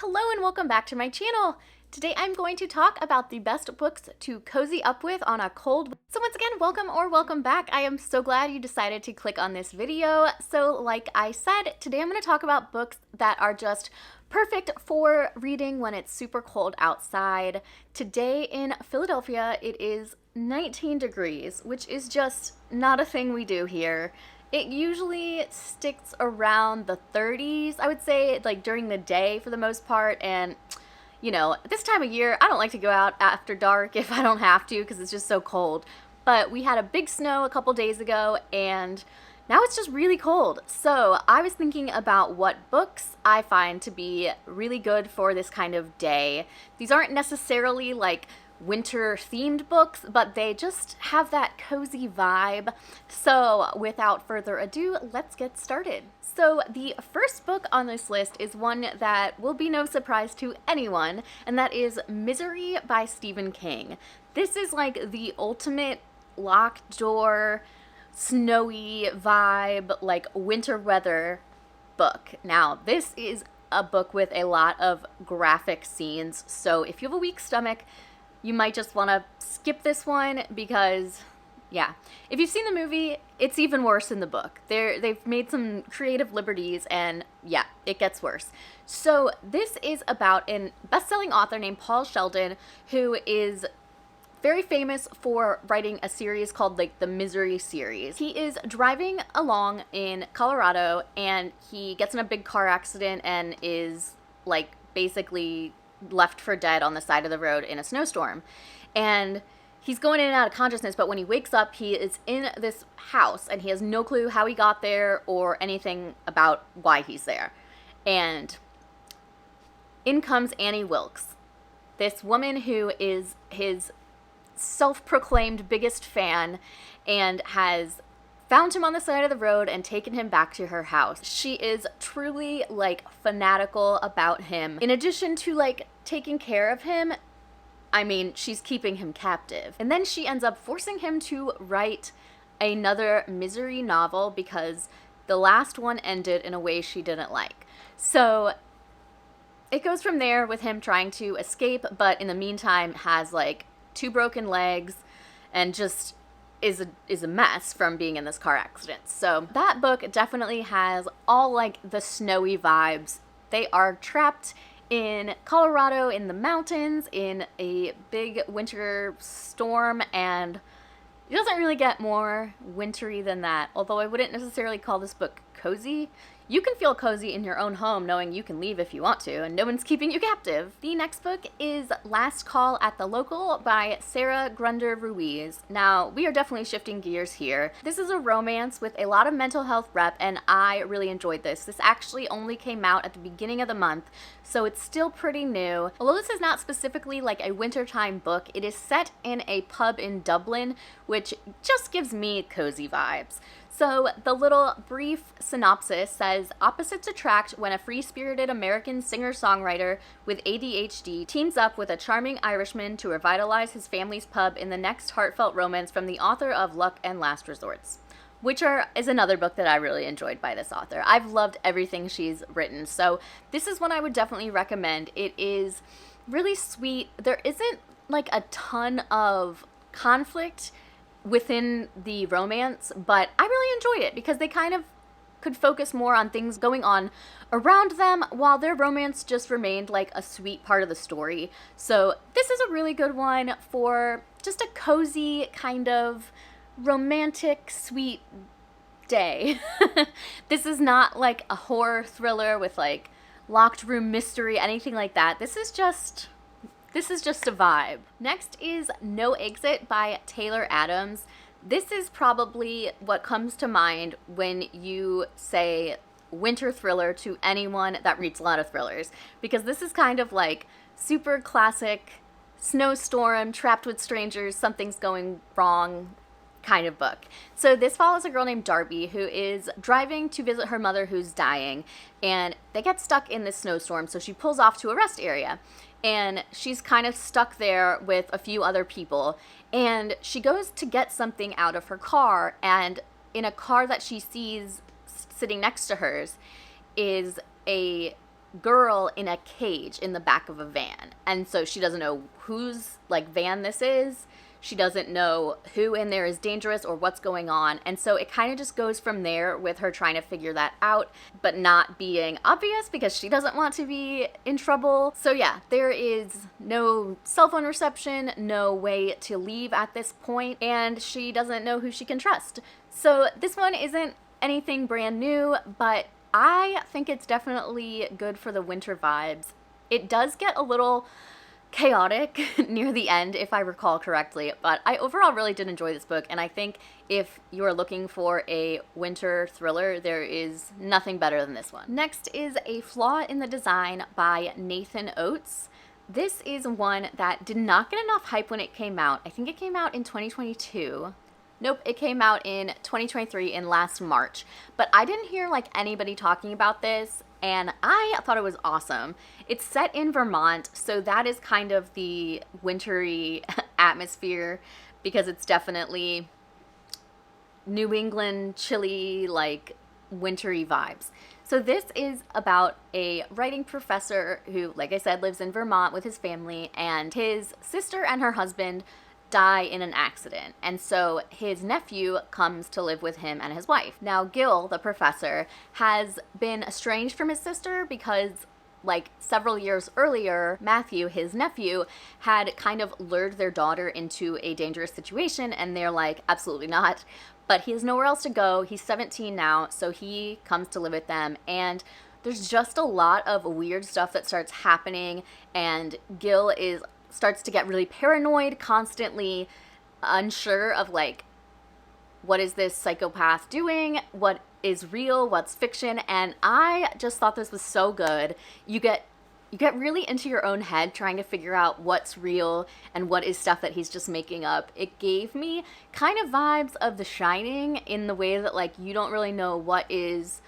Hello and welcome back to my channel. Today I'm going to talk about the best books to cozy up with on a cold. So once again, welcome back. I am so glad you decided to click on this video. So like I said, today I'm going to talk about books that are just perfect for reading when it's super cold outside. Today in Philadelphia, it is 19 degrees, which is just not a thing we do here. It usually sticks around the 30s, I would say, like during the day for the most part. And, you know, this time of year, I don't like to go out after dark if I don't have to because it's just so cold. But we had a big snow a couple days ago and now it's just really cold. So I was thinking about what books I find to be really good for this kind of day. These aren't necessarily like winter themed books, but they just have that cozy vibe. So without further ado, let's get started. So the first book on this list is one that will be no surprise to anyone, and that is Misery by Stephen King. This is like the ultimate locked door, snowy vibe, like winter weather book. Now, this is a book with a lot of graphic scenes, so if you have a weak stomach, you might just want to skip this one because, yeah, if you've seen the movie, it's even worse in the book. They've made some creative liberties and, yeah, it gets worse. So this is about a best-selling author named Paul Sheldon, who is very famous for writing a series called like the Misery series. He is driving along in Colorado and he gets in a big car accident and is like basically left for dead on the side of the road in a snowstorm. And he's going in and out of consciousness, but when he wakes up, he is in this house and he has no clue how he got there or anything about why he's there. And in comes Annie Wilkes, this woman who is his self-proclaimed biggest fan and has found him on the side of the road and taken him back to her house. She is truly like fanatical about him. In addition to like taking care of him, I mean, she's keeping him captive. And then she ends up forcing him to write another Misery novel because the last one ended in a way she didn't like. So it goes from there with him trying to escape, but in the meantime has like 2 broken legs and just is a mess from being in this car accident. So that book definitely has all like the snowy vibes. They are trapped in Colorado in the mountains in a big winter storm, and it doesn't really get more wintry than that. Although I wouldn't necessarily call this book cozy. You can feel cozy in your own home knowing you can leave if you want to and no one's keeping you captive. The next book is Last Call at the Local by Sarah Grunder Ruiz. Now, we are definitely shifting gears here. This is a romance with a lot of mental health rep, and I really enjoyed this. This actually only came out at the beginning of the month, so it's still pretty new. Although this is not specifically like a wintertime book, it is set in a pub in Dublin, which just gives me cozy vibes. So the little brief synopsis says, opposites attract when a free-spirited American singer-songwriter with ADHD teams up with a charming Irishman to revitalize his family's pub in the next heartfelt romance from the author of Luck and Last Resorts, which is another book that I really enjoyed by this author. I've loved everything she's written, so this is one I would definitely recommend. It is really sweet. There isn't like a ton of conflict within the romance, but I really enjoyed it because they kind of could focus more on things going on around them while their romance just remained like a sweet part of the story. So this is a really good one for just a cozy kind of romantic, sweet day. This is not like a horror thriller with like locked room mystery, anything like that. This is just a vibe. Next is No Exit by Taylor Adams. This is probably what comes to mind when you say winter thriller to anyone that reads a lot of thrillers, because this is kind of like super classic snowstorm, trapped with strangers, something's going wrong kind of book. So this follows a girl named Darby who is driving to visit her mother who's dying, and they get stuck in this snowstorm, so she pulls off to a rest area. And she's kind of stuck there with a few other people. And she goes to get something out of her car. And in a car that she sees sitting next to hers is a girl in a cage in the back of a van. And so she doesn't know whose like van this is. She doesn't know who in there is dangerous or what's going on. And so it kind of just goes from there with her trying to figure that out, but not being obvious because she doesn't want to be in trouble. So yeah, there is no cell phone reception, no way to leave at this point, and she doesn't know who she can trust. So this one isn't anything brand new, but I think it's definitely good for the winter vibes. It does get a little chaotic near the end, if I recall correctly, but I overall really did enjoy this book, and I think if you are looking for a winter thriller, there is nothing better than this one. Next is A Flaw in the Design by Nathan Oates. This is one that did not get enough hype when it came out. I think it came out in 2022. Nope, it came out in 2023 in last March, but I didn't hear like anybody talking about this, and I thought it was awesome. It's set in Vermont, so that is kind of the wintry atmosphere because it's definitely New England, chilly, like wintry vibes. So this is about a writing professor who, like I said, lives in Vermont with his family, and his sister and her husband die in an accident, and so his nephew comes to live with him and his wife. Now Gil, the professor, has been estranged from his sister because like several years earlier, Matthew, his nephew, had kind of lured their daughter into a dangerous situation, and they're like, absolutely not. But he has nowhere else to go. He's 17 now, so he comes to live with them, and there's just a lot of weird stuff that starts happening, and Gil starts to get really paranoid, constantly unsure of like, what is this psychopath doing? What is real? What's fiction? And I just thought this was so good. You get really into your own head trying to figure out what's real and what is stuff that he's just making up. It gave me kind of vibes of The Shining in the way that like you don't really know what is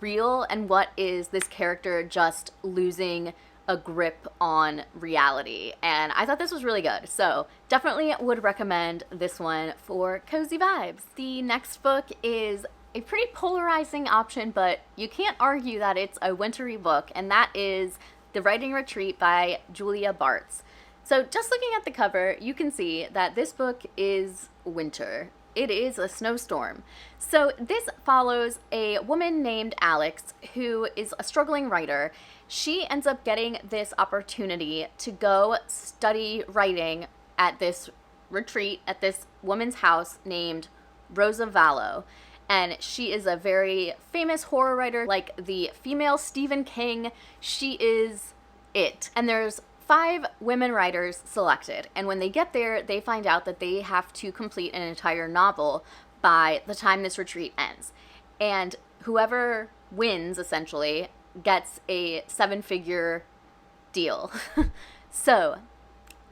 real and what is this character just losing a grip on reality, and I thought this was really good, so definitely would recommend this one for cozy vibes. The next book is a pretty polarizing option, but you can't argue that it's a wintry book, and that is The Writing Retreat by Julia Bartz. So just looking at the cover, you can see that this book is winter. It is a snowstorm. So this follows a woman named Alex who is a struggling writer. She ends up getting this opportunity to go study writing at this retreat at this woman's house named Rosa Vallow. And she is a very famous horror writer, like the female Stephen King. She is it. And there's 5 women writers selected, and when they get there, they find out that they have to complete an entire novel by the time this retreat ends. And whoever wins, essentially, gets a 7-figure deal. So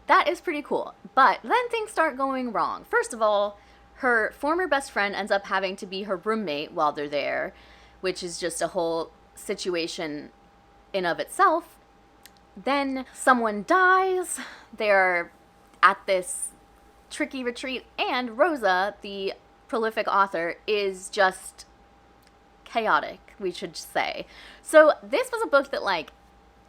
that is pretty cool. But then things start going wrong. First of all, her former best friend ends up having to be her roommate while they're there, which is just a whole situation in of itself. Then someone dies, they're at this tricky retreat, and Rosa, the prolific author, is just chaotic, we should say. So this was a book that like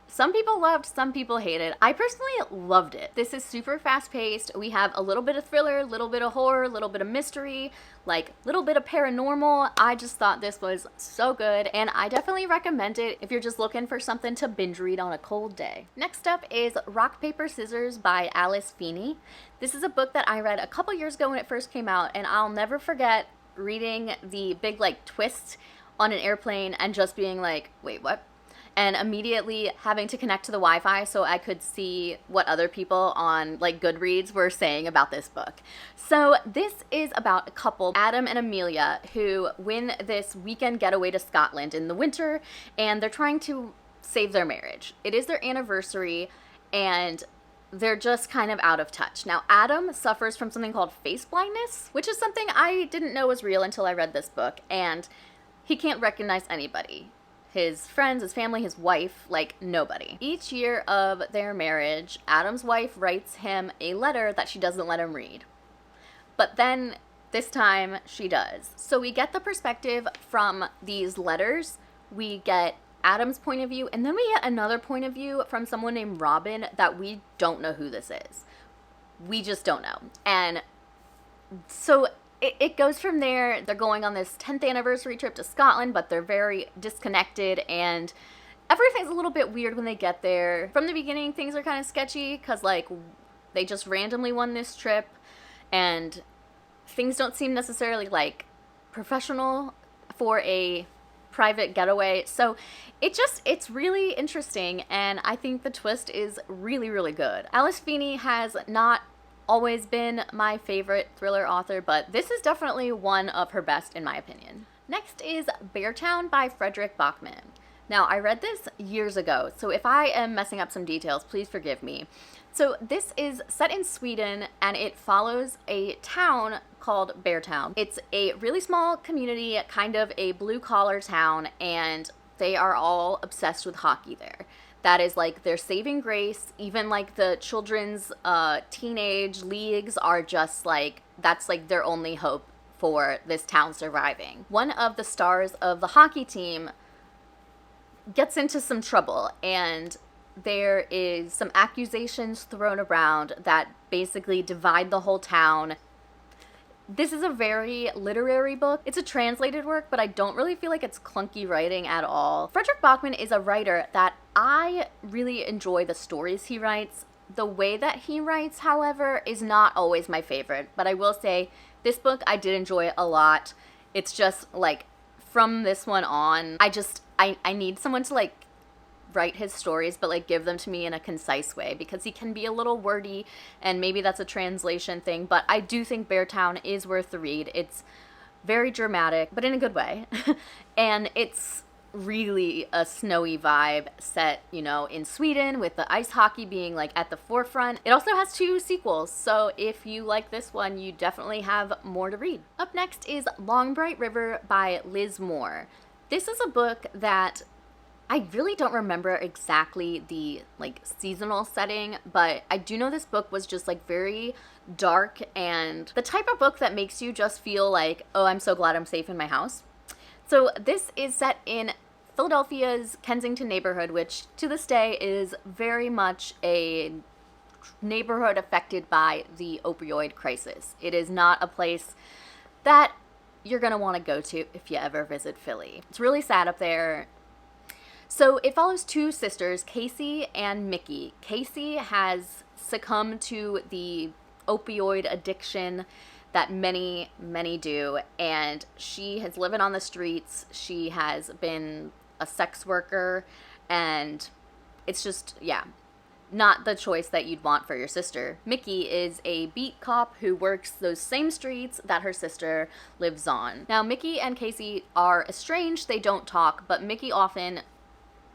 some people loved, some people hated. I personally loved it. This is super fast-paced. We have a little bit of thriller, a little bit of horror, a little bit of mystery, like a little bit of paranormal. I just thought this was so good, and I definitely recommend it if you're just looking for something to binge read on a cold day. Next up is Rock, Paper, Scissors by Alice Feeney. This is a book that I read a couple years ago when it first came out, and I'll never forget reading the big like twist on an airplane and just being like, wait, what? And immediately having to connect to the Wi-Fi so I could see what other people on like Goodreads were saying about this book. So this is about a couple, Adam and Amelia, who win this weekend getaway to Scotland in the winter, and they're trying to save their marriage. It is their anniversary, and they're just kind of out of touch. Now, Adam suffers from something called face blindness, which is something I didn't know was real until I read this book, and he can't recognize anybody. His friends, his family, his wife, like nobody. Each year of their marriage, Adam's wife writes him a letter that she doesn't let him read. But then this time she does. So we get the perspective from these letters. We get Adam's point of view, and then we get another point of view from someone named Robin that we don't know who this is. We just don't know. And so it goes from there. They're going on this 10th anniversary trip to Scotland, but they're very disconnected, and everything's a little bit weird when they get there. From the beginning, things are kind of sketchy because, like, they just randomly won this trip, and things don't seem necessarily, like, professional for a private getaway. So it's really interesting, and I think the twist is really, really good. Alice Feeney has not always been my favorite thriller author, but this is definitely one of her best in my opinion. Next is Toown by Frederick Bachman. Now, I read this years ago, so if I am messing up some details, please forgive me. So this is set in Sweden, and it follows a town called Toown. It's a really small community, kind of a blue-collar town, and they are all obsessed with hockey there. That is like their saving grace. Even like the children's teenage leagues are just like, that's like their only hope for this town surviving. One of the stars of the hockey team gets into some trouble, and there is some accusations thrown around that basically divide the whole town. This is a very literary book. It's a translated work, but I don't really feel like it's clunky writing at all. Frederick Bachman is a writer that I really enjoy the stories he writes. The way that he writes, however, is not always my favorite, but I will say this book I did enjoy a lot. It's just like from this one on, I need someone to like write his stories, but like give them to me in a concise way, because he can be a little wordy, and maybe that's a translation thing, but I do think Toown is worth the read. It's very dramatic, but in a good way. And it's really a snowy vibe set, you know, in Sweden, with the ice hockey being like at the forefront. It also has 2 sequels, so if you like this one, you definitely have more to read. Up next is Long Bright River by Liz Moore. This is a book that I really don't remember exactly the like seasonal setting, but I do know this book was just like very dark, and the type of book that makes you just feel like, oh, I'm so glad I'm safe in my house. So this is set in Philadelphia's Kensington neighborhood, which to this day is very much a neighborhood affected by the opioid crisis. It is not a place that you're going to want to go to if you ever visit Philly. It's really sad up there. So it follows 2 sisters, Casey and Mickey. Casey has succumbed to the opioid addiction that many, many do, and she has living on the streets. She has been a sex worker, and it's just, yeah, not the choice that you'd want for your sister. Mickey is a beat cop who works those same streets that her sister lives on. Now, Mickey and Casey are estranged. They don't talk, but Mickey often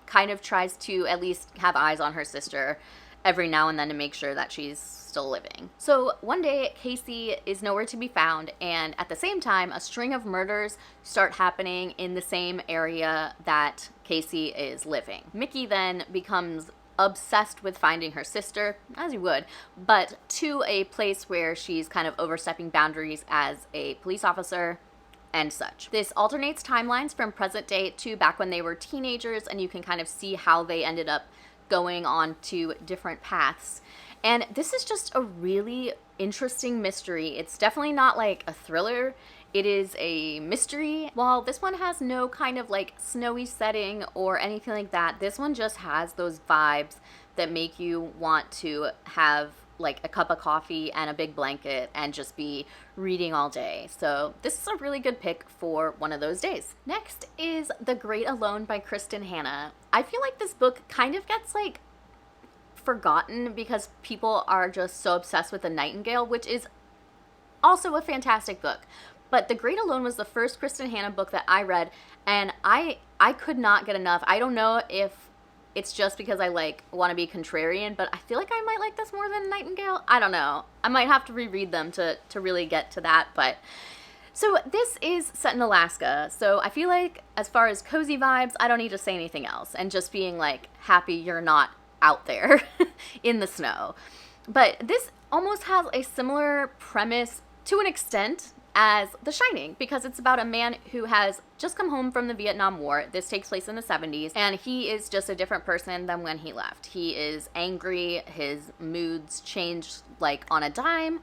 kind of tries to at least have eyes on her sister every now and then to make sure that she's still living. So one day, Casey is nowhere to be found, and at the same time, a string of murders start happening in the same area that Casey is living. Mickey then becomes obsessed with finding her sister, as you would, but to a place where she's kind of overstepping boundaries as a police officer and such. This alternates timelines from present day to back when they were teenagers, and you can kind of see how they ended up going on to different paths. And this is just a really interesting mystery. It's definitely not like a thriller. It is a mystery. While this one has no kind of like snowy setting or anything like that, this one just has those vibes that make you want to have like a cup of coffee and a big blanket and just be reading all day. So this is a really good pick for one of those days. Next is The Great Alone by Kristen Hanna. I feel like this book kind of gets like forgotten because people are just so obsessed with The Nightingale, which is also a fantastic book. But The Great Alone was the first Kristen Hanna book that I read, and I could not get enough. I don't know if it's just because I like want to be contrarian, but I feel like I might like this more than Nightingale. I don't know. I might have to reread them to really get to that. But so this is set in Alaska. So I feel like as far as cozy vibes, I don't need to say anything else, and just being like happy you're not out there in the snow. But this almost has a similar premise to an extent as The Shining, because it's about a man who has just come home from the Vietnam War. This takes place in the 70s, and he is just a different person than when he left. He is angry, his moods change like on a dime,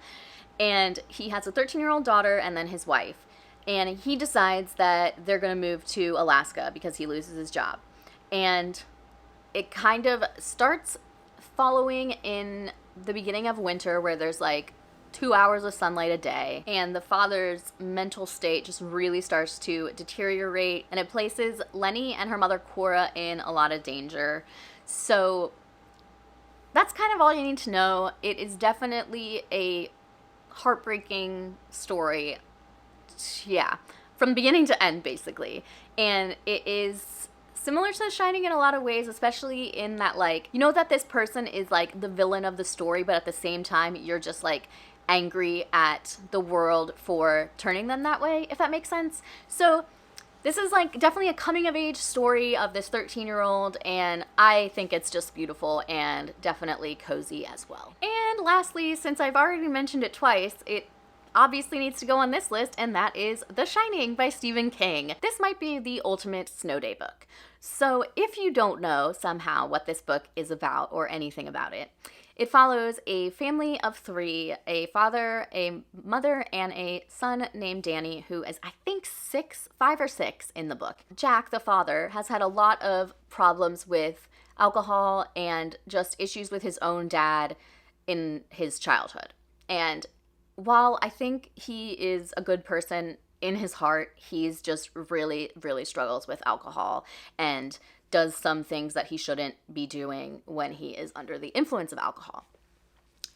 and he has a 13-year-old daughter and then his wife. And he decides that they're going to move to Alaska because he loses his job. And it kind of starts following in the beginning of winter, where there's like 2 hours of sunlight a day, and the father's mental state just really starts to deteriorate, and it places Lenny and her mother Cora in a lot of danger. So that's kind of all you need to know. It is definitely a heartbreaking story, yeah, from beginning to end basically, and it is similar to The Shining in a lot of ways, especially in that, like, you know that this person is like the villain of the story, but at the same time you're just like angry at the world for turning them that way, if that makes sense. So this is like definitely a coming of age story of this 13-year-old, and I think it's just beautiful and definitely cozy as well. And lastly, since I've already mentioned it twice, it obviously needs to go on this list, and that is The Shining by Stephen King. This might be the ultimate snow day book. So if you don't know somehow what this book is about or anything about it, it follows a family of three, a father, a mother, and a son named Danny, who is, I think, 5 or 6 in the book. Jack, the father, has had a lot of problems with alcohol and just issues with his own dad in his childhood. And while I think he is a good person, in his heart, he's just really, really struggles with alcohol and does some things that he shouldn't be doing when he is under the influence of alcohol.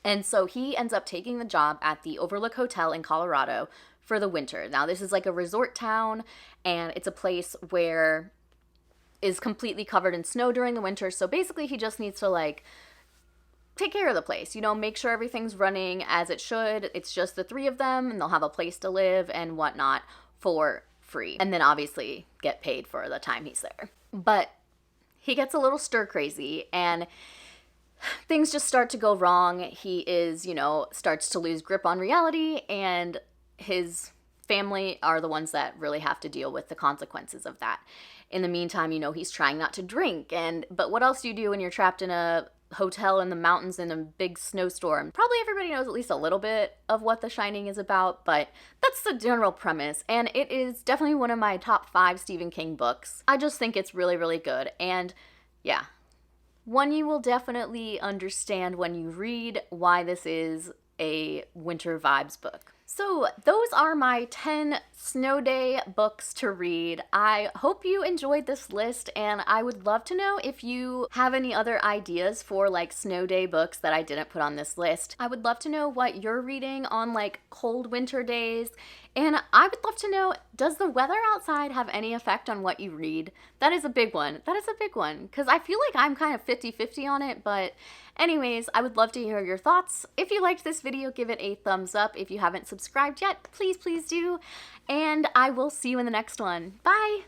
And so he ends up taking the job at the Overlook Hotel in Colorado for the winter. Now, this is like a resort town, and it's a place where is completely covered in snow during the winter. So basically he just needs to like take care of the place, you know, make sure everything's running as it should. It's just the 3 of them, and they'll have a place to live and whatnot for free. And then obviously get paid for the time he's there. But he gets a little stir crazy, and things just start to go wrong. He is, you know, starts to lose grip on reality, and his family are the ones that really have to deal with the consequences of that. In the meantime, you know, he's trying not to drink, but what else do you do when you're trapped in a hotel in the mountains in a big snowstorm? Probably everybody knows at least a little bit of what The Shining is about, but that's the general premise, and it is definitely one of my top 5 Stephen King books. I just think it's really, really good, and yeah, one you will definitely understand when you read why this is a winter vibes book. So those are my 10 snow day books to read. I hope you enjoyed this list, and I would love to know if you have any other ideas for like snow day books that I didn't put on this list. I would love to know what you're reading on like cold winter days, and I would love to know, does the weather outside have any effect on what you read? That is a big one. That is a big one, because I feel like I'm kind of 50-50 on it, but anyways, I would love to hear your thoughts. If you liked this video, give it a thumbs up. If you haven't subscribed yet, please do. And I will see you in the next one. Bye!